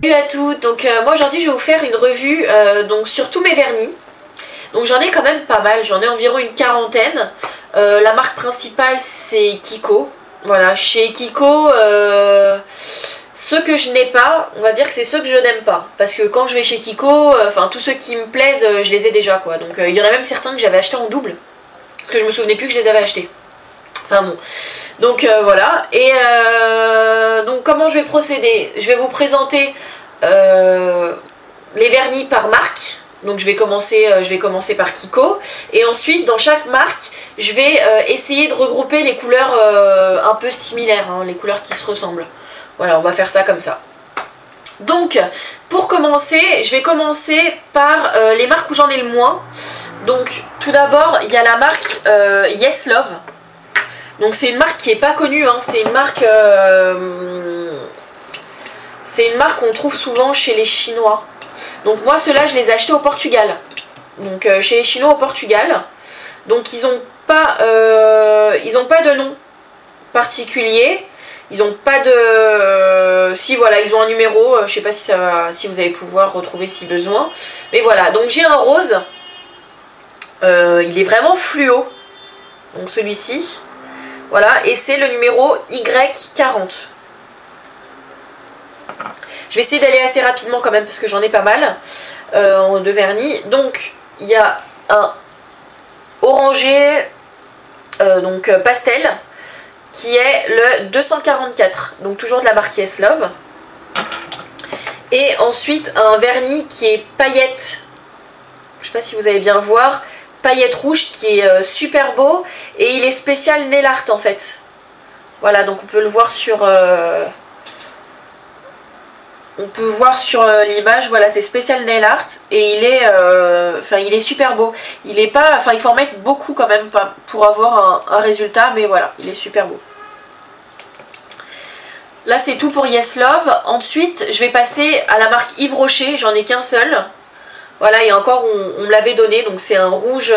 Salut à toutes, donc moi aujourd'hui je vais vous faire une revue donc sur tous mes vernis. Donc j'en ai quand même pas mal, j'en ai environ une quarantaine. La marque principale c'est Kiko. Voilà, chez Kiko, ceux que je n'ai pas, on va dire que c'est ceux que je n'aime pas. Parce que quand je vais chez Kiko, enfin tous ceux qui me plaisent, je les ai déjà quoi. Donc il y en a même certains que j'avais achetés en double. Parce que je me souvenais plus que je les avais achetés. Enfin bon. Donc voilà, et donc comment je vais procéder? Je vais vous présenter les vernis par marque. Donc je vais commencer par Kiko. Et ensuite, dans chaque marque, je vais essayer de regrouper les couleurs un peu similaires, hein, les couleurs qui se ressemblent. Voilà, on va faire ça comme ça. Donc, pour commencer, je vais commencer par les marques où j'en ai le moins. Donc, tout d'abord, il y a la marque Yes Love. Donc c'est une marque qui est pas connue, hein. C'est une marque qu'on trouve souvent chez les Chinois. Donc moi ceux-là je les ai achetés au Portugal. Donc chez les Chinois au Portugal. Donc ils ont pas de nom particulier. Ils ont pas de... si voilà, ils ont un numéro, je sais pas si vous allez pouvoir retrouver si besoin. Mais voilà, donc j'ai un rose. Il est vraiment fluo. Donc celui-ci. Voilà, et c'est le numéro Y40. Je vais essayer d'aller assez rapidement quand même parce que j'en ai pas mal de vernis. Donc, il y a un orangé donc pastel qui est le 244. Donc toujours de la marque Yes Love. Et ensuite, un vernis qui est paillette. Je sais pas si vous allez bien voir. Paillette rouge qui est super beau et il est spécial nail art en fait. Voilà, donc on peut le voir sur l'image. Voilà, c'est spécial nail art et il est super beau. Il est pas, enfin il faut en mettre beaucoup quand même pour avoir un résultat, mais voilà, il est super beau. Là c'est tout pour Yes Love. Ensuite je vais passer à la marque Yves Rocher, j'en ai qu'un seul. Voilà, et encore on me l'avait donné, donc c'est un rouge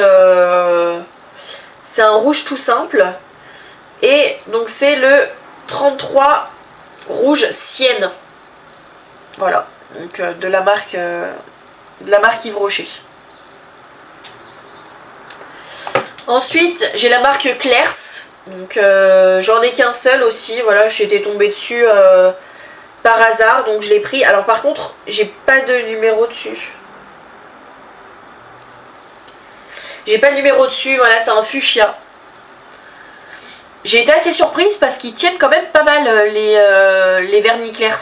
tout simple. Et donc c'est le 33 rouge Sienne. Voilà, donc de la marque Yves Rocher. Ensuite j'ai la marque Clairs, donc j'en ai qu'un seul aussi. Voilà, j'étais tombée dessus par hasard, donc je l'ai pris. Alors par contre j'ai pas de numéro dessus. J'ai pas de numéro dessus, voilà, c'est un fuchsia. J'ai été assez surprise parce qu'ils tiennent quand même pas mal les vernis Clairs.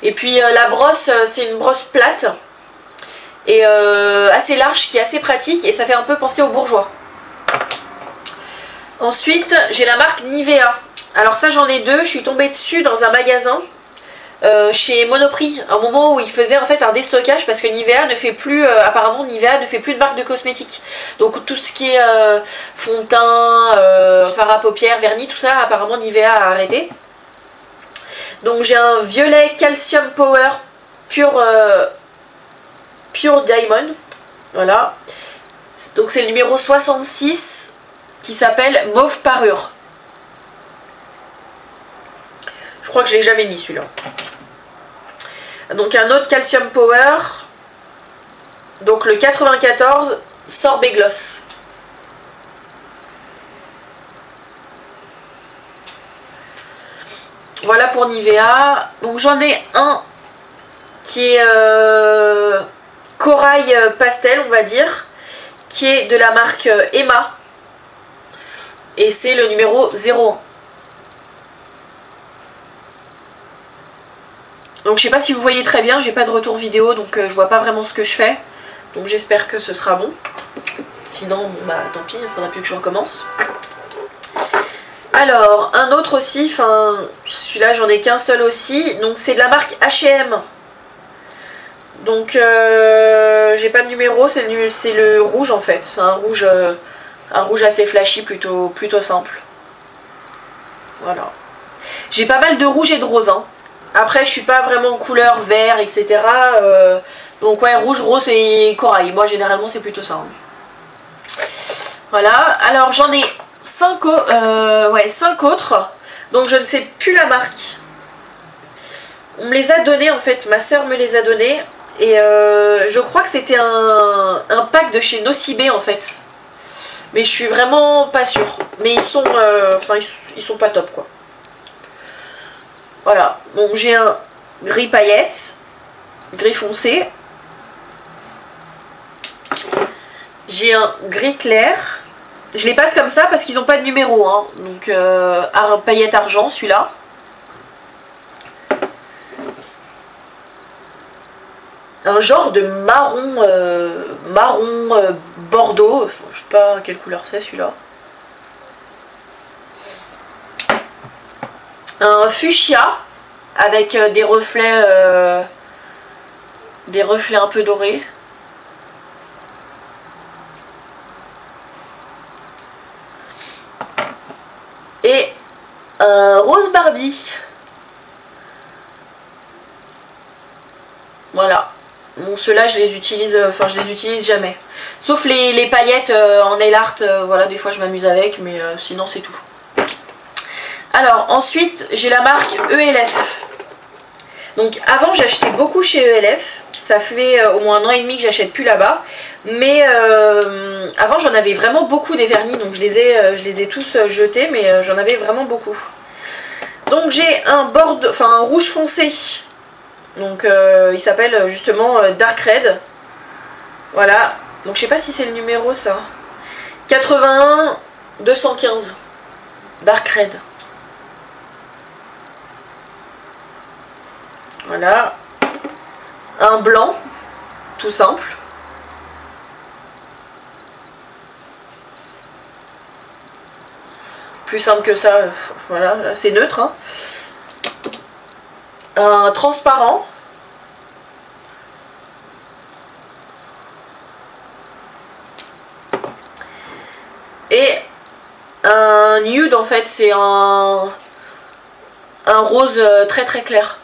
Et puis la brosse, c'est une brosse plate et assez large qui est assez pratique et ça fait un peu penser aux bourgeois. Ensuite, j'ai la marque Nivea. Alors ça j'en ai deux, je suis tombée dessus dans un magasin. Chez Monoprix, à un moment où ils faisaient en fait un déstockage parce que Nivea ne fait plus, apparemment Nivea ne fait plus de marque de cosmétiques. Donc tout ce qui est fond de teint, fard à paupières, vernis, tout ça, apparemment Nivea a arrêté. Donc j'ai un violet Calcium Power Pure Diamond. Voilà. Donc c'est le numéro 66 qui s'appelle Mauve Parure. Je crois que je l'ai jamais mis celui-là. Donc un autre Calcium Power. Donc le 94 Sorbet Gloss. Voilà pour Nivea. Donc j'en ai un qui est corail pastel on va dire. Qui est de la marque Emma. Et c'est le numéro 01. Donc je sais pas si vous voyez très bien, j'ai pas de retour vidéo donc je vois pas vraiment ce que je fais. Donc j'espère que ce sera bon. Sinon bon, bah tant pis, il faudra plus que je recommence. Alors un autre aussi, enfin celui-là j'en ai qu'un seul aussi. Donc c'est de la marque H&M. Donc j'ai pas de numéro, c'est le rouge en fait. C'est un rouge assez flashy, plutôt simple. Voilà. J'ai pas mal de rouge et de rose hein. Après je suis pas vraiment couleur vert etc. Donc ouais, rouge, rose et corail. Moi généralement c'est plutôt ça. Hein. Voilà, alors j'en ai 5 autres. Donc je ne sais plus la marque. On me les a donnés en fait, ma soeur me les a donnés. Et je crois que c'était un pack de chez Nocibé en fait. Mais je suis vraiment pas sûre. Mais ils sont, ils sont pas top quoi. Voilà, bon j'ai un gris paillette, gris foncé. J'ai un gris clair. Je les passe comme ça parce qu'ils n'ont pas de numéro. Hein. Donc paillette argent celui-là. Un genre de marron, bordeaux. Enfin, je sais pas quelle couleur c'est celui-là. Un fuchsia avec des reflets un peu dorés. Et un rose Barbie. Voilà. Bon, ceux-là, je les utilise, je les utilise jamais. Sauf les paillettes en nail art, voilà, des fois je m'amuse avec, mais sinon c'est tout. Alors, ensuite, j'ai la marque ELF. Donc, avant, j'achetais beaucoup chez ELF. Ça fait au moins 1 an et demi que j'achète plus là-bas. Mais avant, j'en avais vraiment beaucoup des vernis, donc je les ai tous jetés, mais j'en avais vraiment beaucoup. Donc, j'ai un rouge foncé. Donc il s'appelle justement Dark Red. Voilà. Donc je sais pas si c'est le numéro ça. 81 215. Dark Red. Voilà. Un blanc. Tout simple. Plus simple que ça. Voilà. C'est neutre. Hein. Un transparent. Et un nude en fait, c'est un rose très très clair.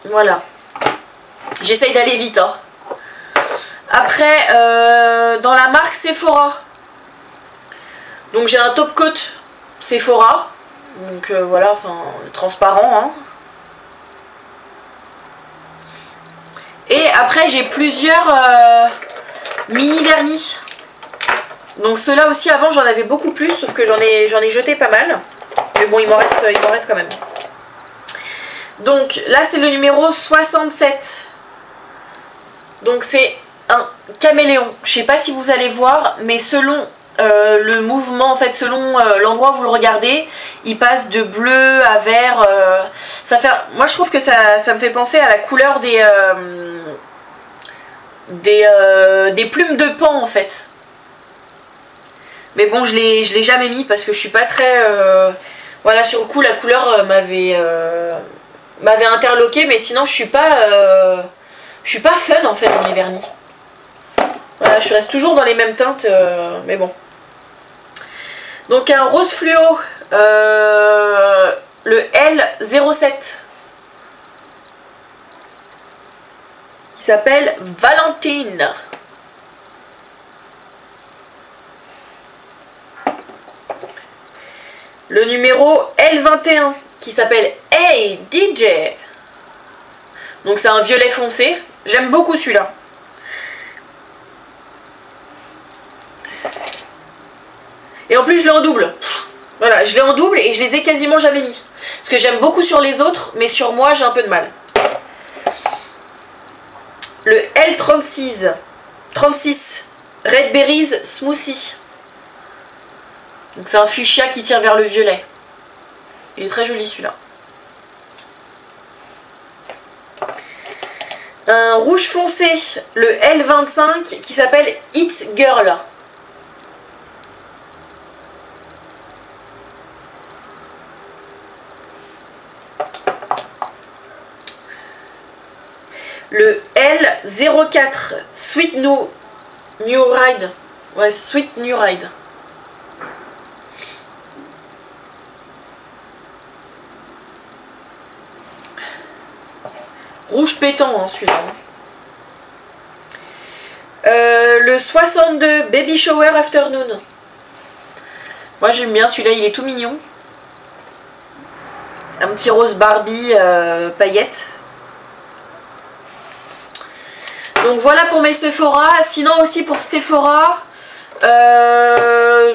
Voilà. J'essaye d'aller vite. Hein. Après, dans la marque Sephora. Donc j'ai un top coat Sephora, donc voilà, transparent. Hein. Et après j'ai plusieurs mini vernis. Donc ceux-là aussi avant j'en avais beaucoup plus, sauf que j'en ai jeté pas mal. Mais bon il m'en reste quand même. Donc là c'est le numéro 67. Donc c'est un caméléon. Je sais pas si vous allez voir, mais selon le mouvement, en fait, selon l'endroit où vous le regardez, il passe de bleu à vert. Moi, je trouve que ça me fait penser à la couleur des plumes de paon, en fait. Mais bon, je l'ai jamais mis parce que je suis pas très... Voilà, sur le coup, la couleur m'avait interloqué, mais sinon, je suis pas fun, en fait, dans les vernis. Voilà, je reste toujours dans les mêmes teintes, mais bon. Donc un rose fluo, le L07, qui s'appelle Valentine. Le numéro L21, qui s'appelle Hey DJ. Donc c'est un violet foncé, j'aime beaucoup celui-là. Et en plus je l'ai en double. Voilà, je l'ai en double et je les ai quasiment jamais mis. Parce que j'aime beaucoup sur les autres, mais sur moi j'ai un peu de mal. Le L36 Red Berries Smoothie. Donc c'est un fuchsia qui tire vers le violet. Il est très joli celui-là. Un rouge foncé, le L25 qui s'appelle It's Girl. Le L04 Sweet New Ride. Ouais, Sweet New Ride. Rouge pétant, hein, celui-là. Le 62 Baby Shower Afternoon. Moi j'aime bien celui-là, il est tout mignon. Un petit rose Barbie paillettes. Donc voilà pour mes Sephora. Sinon aussi pour Sephora,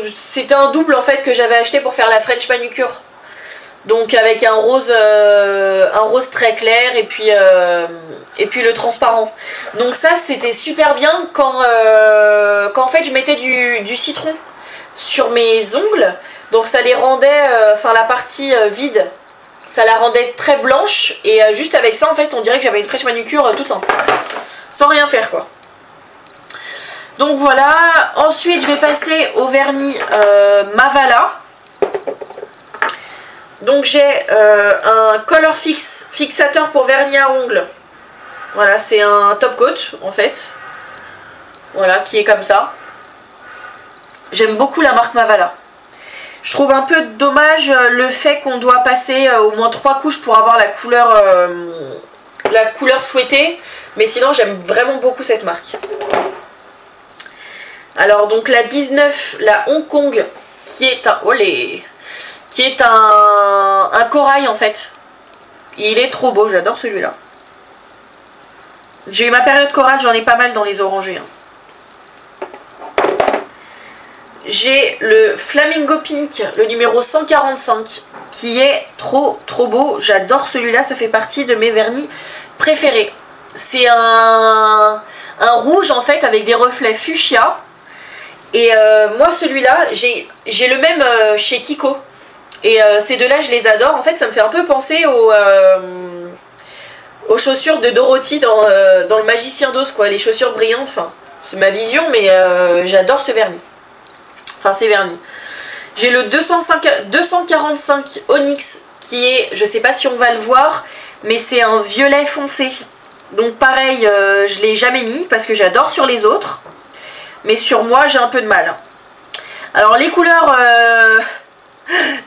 c'était un double en fait que j'avais acheté pour faire la French manucure. Donc avec un rose très clair et puis le transparent. Donc ça c'était super bien quand en fait je mettais du citron sur mes ongles. Donc ça les rendait, enfin la partie vide, ça la rendait très blanche. Et juste avec ça en fait on dirait que j'avais une French manucure toute simple. Sans rien faire quoi. Donc voilà. Ensuite je vais passer au vernis Mavala. Donc j'ai un Color Fix fixateur pour vernis à ongles. Voilà, c'est un top coat en fait. Voilà, qui est comme ça. J'aime beaucoup la marque Mavala. Je trouve un peu dommage le fait qu'on doit passer au moins 3 couches pour avoir la couleur souhaitée. Mais sinon j'aime vraiment beaucoup cette marque. Alors donc la 19, la Hong Kong, qui est un... Olé, qui est un corail en fait. Il est trop beau, j'adore celui-là. J'ai eu ma période corail, j'en ai pas mal dans les orangés. J'ai le Flamingo Pink, le numéro 145, qui est trop beau. J'adore celui-là, ça fait partie de mes vernis préférés. C'est un rouge en fait avec des reflets fuchsia. Et moi celui-là, j'ai le même chez Kiko. Et ces deux-là, je les adore. En fait, ça me fait un peu penser aux chaussures de Dorothy dans le Magicien d'Oz, quoi. Les chaussures brillantes, enfin, c'est ma vision, mais j'adore ce vernis. Enfin, ces vernis. J'ai le 245 Onyx, qui est, je sais pas si on va le voir, mais c'est un violet foncé. Donc pareil, je l'ai jamais mis, parce que j'adore sur les autres. Mais sur moi, j'ai un peu de mal. Alors les couleurs...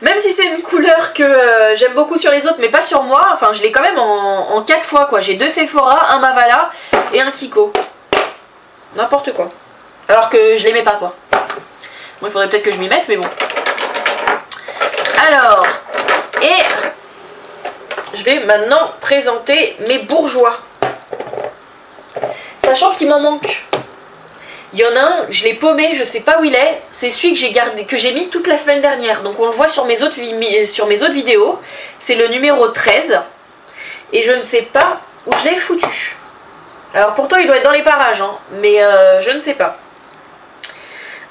même si c'est une couleur que j'aime beaucoup sur les autres, mais pas sur moi, enfin je l'ai quand même en 4 fois quoi. J'ai 2 Sephora, un Mavala et un Kiko. N'importe quoi. Alors que je l'aimais pas quoi. Bon, il faudrait peut-être que je m'y mette, mais bon. Alors, et je vais maintenant présenter mes bourgeois. Sachant qu'il m'en manque. Il y en a un, je l'ai paumé, je sais pas où il est. C'est celui que j'ai gardé, que j'ai mis toute la semaine dernière. Donc on le voit sur mes autres vidéos. C'est le numéro 13. Et je ne sais pas où je l'ai foutu. Alors pourtant il doit être dans les parages, hein, mais je ne sais pas.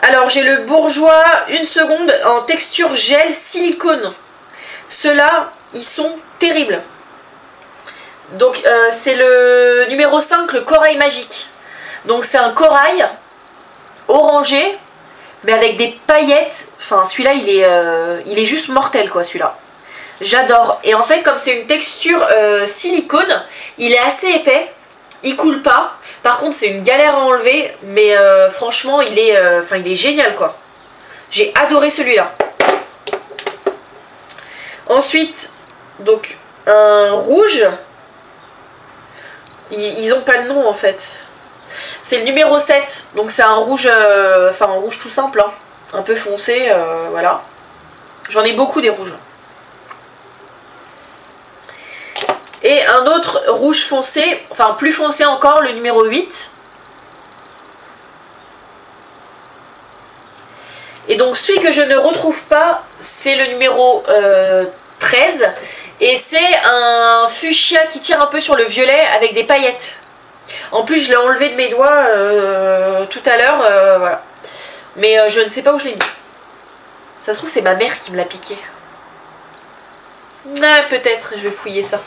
Alors j'ai le bourgeois, une seconde, en texture gel silicone. Ceux-là, ils sont terribles. Donc c'est le numéro 5, le corail magique. Donc c'est un corail orangé, mais avec des paillettes. Enfin celui-là il est juste mortel quoi, celui-là. J'adore. Et en fait comme c'est une texture silicone, il est assez épais, il coule pas. Par contre c'est une galère à enlever, mais franchement il est génial quoi. J'ai adoré celui-là. Ensuite donc un rouge. Ils ont pas de nom en fait. C'est le numéro 7, donc c'est un rouge, un rouge tout simple, hein, un peu foncé, voilà. J'en ai beaucoup des rouges. Et un autre rouge foncé, enfin plus foncé encore, le numéro 8. Et donc celui que je ne retrouve pas, c'est le numéro 13. Et c'est un fuchsia qui tire un peu sur le violet avec des paillettes. En plus, je l'ai enlevé de mes doigts tout à l'heure, voilà. Mais je ne sais pas où je l'ai mis. Ça se trouve, c'est ma mère qui me l'a piqué. Ah, peut-être, je vais fouiller ça.